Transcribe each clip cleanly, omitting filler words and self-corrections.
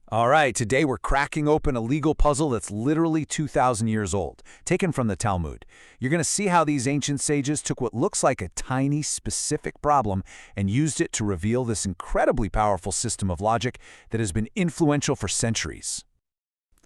All right, today we're cracking open a legal puzzle that's literally 2,000 years old, taken from the Talmud. You're going to see how these ancient sages took what looks like a tiny, specific problem and used it to reveal this incredibly powerful system of logic that has been influential for centuries.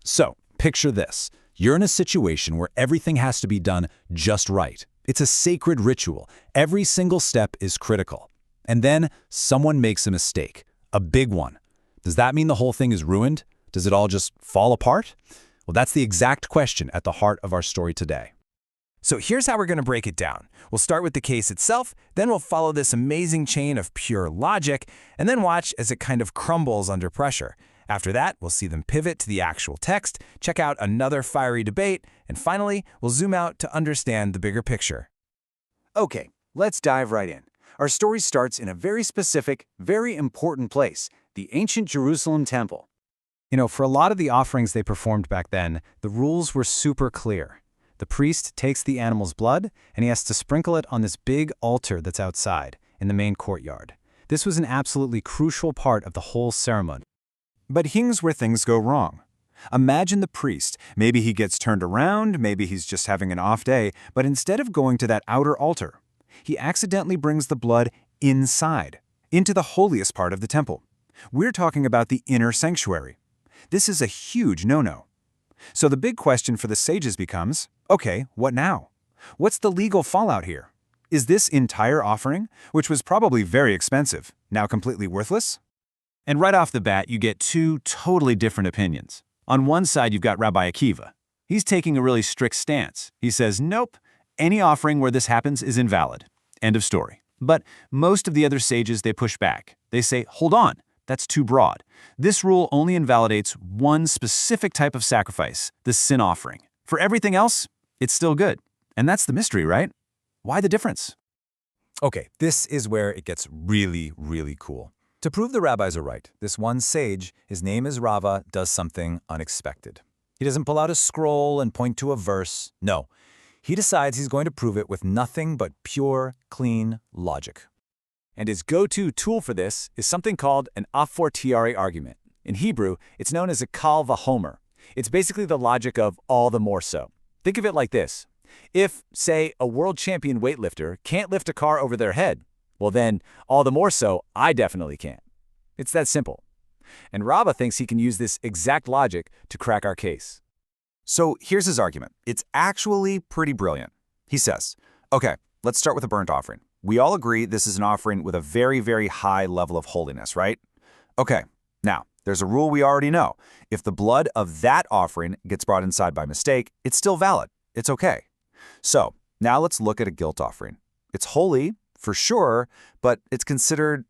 So, picture this. You're in a situation where everything has to be done just right. It's a sacred ritual. Every single step is critical. And then someone makes a mistake, a big one. Does that mean the whole thing is ruined? Does it all just fall apart? Well, that's the exact question at the heart of our story today. So here's how we're going to break it down. We'll start with the case itself, then we'll follow this amazing chain of pure logic, and then watch as it kind of crumbles under pressure. After that, we'll see them pivot to the actual text, check out another fiery debate, and finally, we'll zoom out to understand the bigger picture. Okay, let's dive right in. Our story starts in a very specific, very important place, the ancient Jerusalem temple. For a lot of the offerings they performed back then, the rules were super clear. The priest takes the animal's blood, and he has to sprinkle it on this big altar that's outside, in the main courtyard. This was an absolutely crucial part of the whole ceremony. But here's where things go wrong. Imagine the priest. Maybe he gets turned around, maybe he's just having an off day, but instead of going to that outer altar, he accidentally brings the blood inside, into the holiest part of the temple. We're talking about the inner sanctuary. This is a huge no-no. So the big question for the sages becomes, okay, what now? What's the legal fallout here? Is this entire offering, which was probably very expensive, now completely worthless? And right off the bat, you get two totally different opinions. On one side, you've got Rabbi Akiva. He's taking a really strict stance. He says, nope, any offering where this happens is invalid. End of story. But most of the other sages, they push back. They say, hold on, that's too broad. This rule only invalidates one specific type of sacrifice, the sin offering. For everything else, it's still good. And that's the mystery, right? Why the difference? Okay, this is where it gets really, really cool. To prove the rabbis are right, this one sage, his name is Rava, does something unexpected. He doesn't pull out a scroll and point to a verse. No, he decides he's going to prove it with nothing but pure, clean logic. And his go-to tool for this is something called an a fortiori argument. In Hebrew, it's known as a kal vachomer. It's basically the logic of all the more so. Think of it like this. If, say, a world champion weightlifter can't lift a car over their head, well then, all the more so, I definitely can't. It's that simple. And Rava thinks he can use this exact logic to crack our case. So here's his argument. It's actually pretty brilliant. He says, okay, let's start with a burnt offering. We all agree this is an offering with a very, very high level of holiness, right? Okay, now, there's a rule we already know. If the blood of that offering gets brought inside by mistake, it's still valid. It's okay. So, now let's look at a guilt offering. It's holy, for sure, but it's considered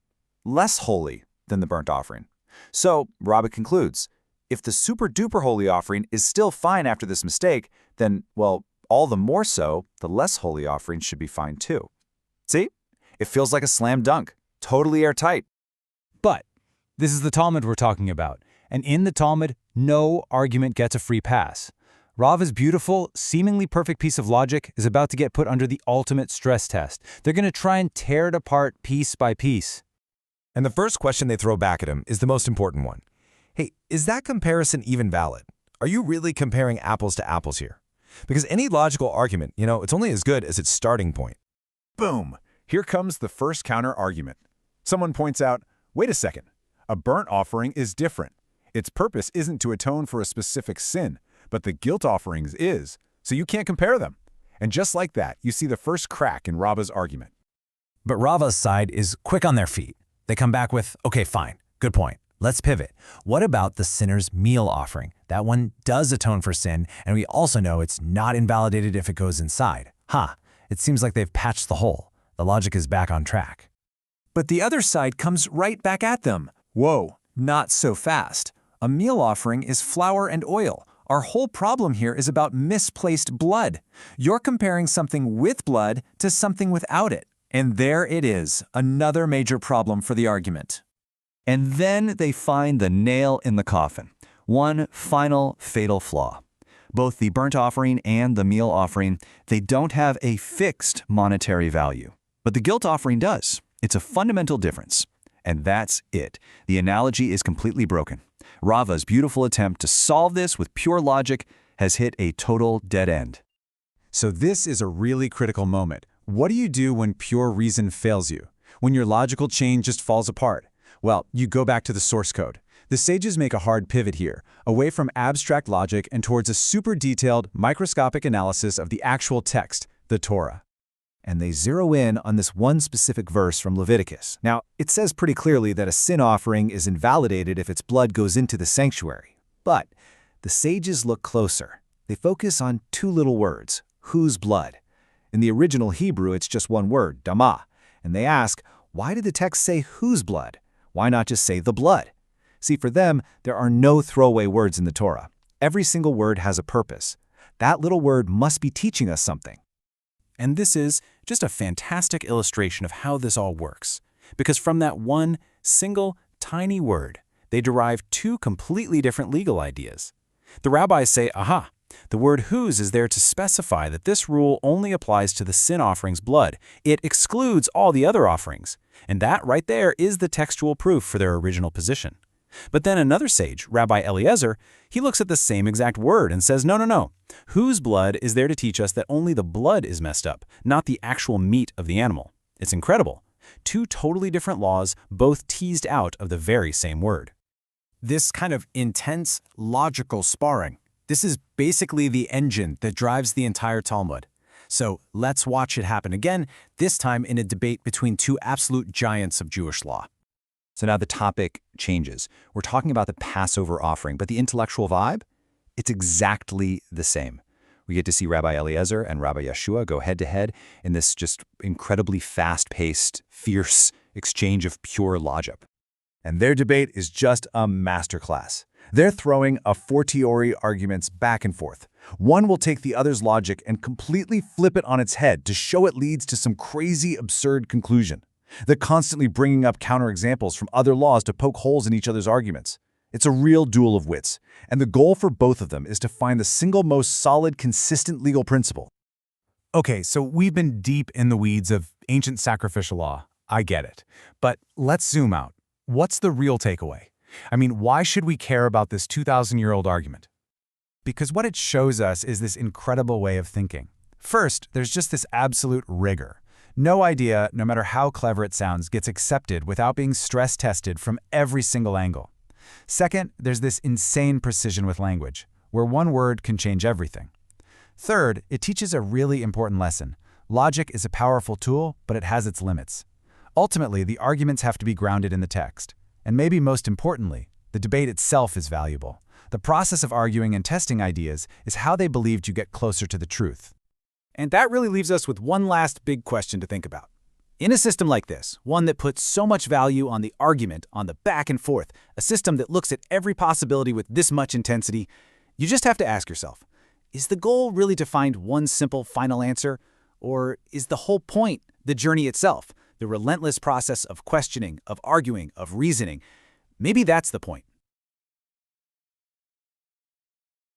less holy than the burnt offering. So, Rabbi concludes, if the super-duper holy offering is still fine after this mistake, then, well, all the more so, the less holy offering should be fine too. See? It feels like a slam dunk. Totally airtight. But this is the Talmud we're talking about, and in the Talmud, no argument gets a free pass. Rava's beautiful, seemingly perfect piece of logic is about to get put under the ultimate stress test. They're going to try and tear it apart piece by piece. And the first question they throw back at him is the most important one. Hey, is that comparison even valid? Are you really comparing apples to apples here? Because any logical argument, it's only as good as its starting point. Boom! Here comes the first counter-argument. Someone points out, wait a second, a burnt offering is different. Its purpose isn't to atone for a specific sin, but the guilt offerings is, so you can't compare them. And just like that, you see the first crack in Rava's argument. But Rava's side is quick on their feet. They come back with, okay, fine, good point. Let's pivot. What about the sinner's meal offering? That one does atone for sin, and we also know it's not invalidated if it goes inside. It seems like they've patched the hole. The logic is back on track. But the other side comes right back at them. Whoa, not so fast. A meal offering is flour and oil. Our whole problem here is about misplaced blood. You're comparing something with blood to something without it. And there it is, another major problem for the argument. And then they find the nail in the coffin. One final fatal flaw. Both the burnt offering and the meal offering, they don't have a fixed monetary value. But the guilt offering does. It's a fundamental difference. And that's it. The analogy is completely broken. Rava's beautiful attempt to solve this with pure logic has hit a total dead end. So this is a really critical moment. What do you do when pure reason fails you? When your logical chain just falls apart? Well, you go back to the source code. The sages make a hard pivot here, away from abstract logic and towards a super detailed, microscopic analysis of the actual text, the Torah. And they zero in on this one specific verse from Leviticus. Now, it says pretty clearly that a sin offering is invalidated if its blood goes into the sanctuary. But the sages look closer. They focus on two little words, whose blood? In the original Hebrew, it's just one word, damah. And they ask, why did the text say whose blood? Why not just say the blood? See, for them, there are no throwaway words in the Torah. Every single word has a purpose. That little word must be teaching us something. And this is just a fantastic illustration of how this all works. Because from that one single tiny word, they derive two completely different legal ideas. The rabbis say, aha, the word whose is there to specify that this rule only applies to the sin offering's blood. It excludes all the other offerings. And that right there is the textual proof for their original position. But then another sage, Rabbi Eliezer, he looks at the same exact word and says, no. Whose blood is there to teach us that only the blood is messed up, not the actual meat of the animal? It's incredible. Two totally different laws, both teased out of the very same word. This kind of intense, logical sparring, this is basically the engine that drives the entire Talmud. So let's watch it happen again, this time in a debate between two absolute giants of Jewish law. So now the topic changes. We're talking about the Passover offering, but the intellectual vibe? It's exactly the same. We get to see Rabbi Eliezer and Rabbi Yeshua go head-to-head in this just incredibly fast-paced, fierce exchange of pure logic. And their debate is just a masterclass. They're throwing a fortiori arguments back and forth. One will take the other's logic and completely flip it on its head to show it leads to some crazy, absurd conclusion. They're constantly bringing up counterexamples from other laws to poke holes in each other's arguments. It's a real duel of wits, and the goal for both of them is to find the single most solid, consistent legal principle. Okay, so we've been deep in the weeds of ancient sacrificial law. I get it. But let's zoom out. What's the real takeaway? I mean, why should we care about this 2,000-year-old argument? Because what it shows us is this incredible way of thinking. First, there's just this absolute rigor. No idea, no matter how clever it sounds, gets accepted without being stress-tested from every single angle. Second, there's this insane precision with language, where one word can change everything. Third, it teaches a really important lesson. Logic is a powerful tool, but it has its limits. Ultimately, the arguments have to be grounded in the text. And maybe most importantly, the debate itself is valuable. The process of arguing and testing ideas is how they believed you get closer to the truth. And that really leaves us with one last big question to think about. In a system like this, one that puts so much value on the argument, on the back and forth, a system that looks at every possibility with this much intensity, you just have to ask yourself, is the goal really to find one simple final answer? Or is the whole point the journey itself, the relentless process of questioning, of arguing, of reasoning? Maybe that's the point.